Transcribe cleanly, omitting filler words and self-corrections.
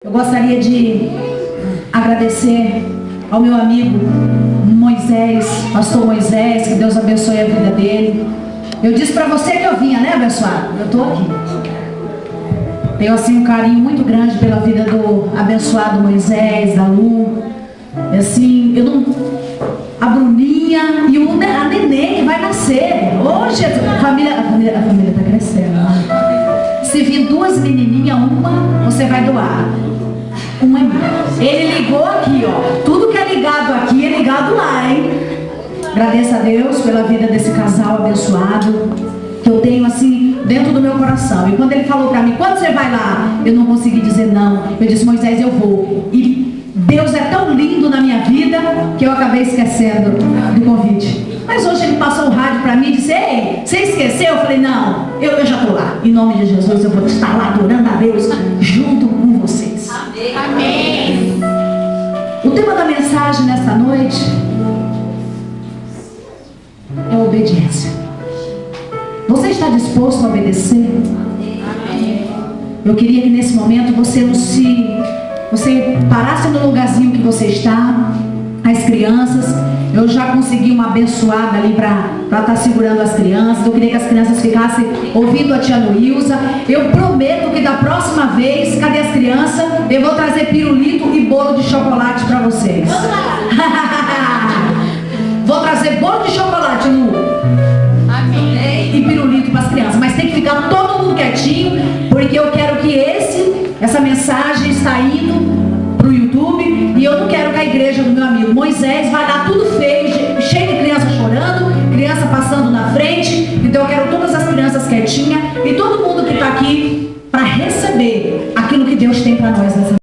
Eu gostaria de agradecer ao meu amigo Moisés, pastor Moisés, que Deus abençoe a vida dele. Eu disse para você que eu vinha, né, abençoado? Eu estou aqui. Tenho assim um carinho muito grande pela vida do abençoado Moisés, da Lu. Assim, eu não... A Bruninha e a neném que vai nascer. Hoje a família está crescendo. Né? Se vir duas menininhas, uma você vai doar. Uma é minha. Ele ligou aqui, ó. Tudo que é ligado aqui é ligado lá, hein? Agradeço a Deus pela vida desse casal abençoado que eu tenho assim dentro do meu coração. E quando ele falou para mim, quando você vai lá? Eu não consegui dizer não. Eu disse, Moisés, eu vou. E Deus é tão lindo na minha vida que eu acabei esquecendo do convite. Mas hoje ele passou o rádio para mim e disse, ei, você esqueceu? Eu falei, não, eu já estou lá. Em nome de Jesus eu vou estar lá adorando a Deus junto com vocês. Amém. O tema da mensagem nesta noite é obediência. Você está disposto a obedecer? Amém. Eu queria que nesse momento você parasse no lugarzinho que você está. As crianças, eu já consegui uma abençoada ali para estar segurando as crianças. Eu queria que as crianças ficassem ouvindo a tia Luísa. Eu prometo que da próxima vez, cadê as crianças? Eu vou trazer pirulito e bolo de chocolate para vocês. Vou trazer bolo de chocolate, Lu. Amém. E pirulito para as crianças. Mas tem que ficar todo mundo quietinho, porque eu quero que essa mensagem está indo para o YouTube. E eu não quero que a igreja do meu amigo Moisés vai dar tudo feio, cheio de criança chorando, criança passando na frente. Então eu quero todas as crianças quietinhas e todo mundo que está aqui para receber aquilo que Deus tem para nós nessa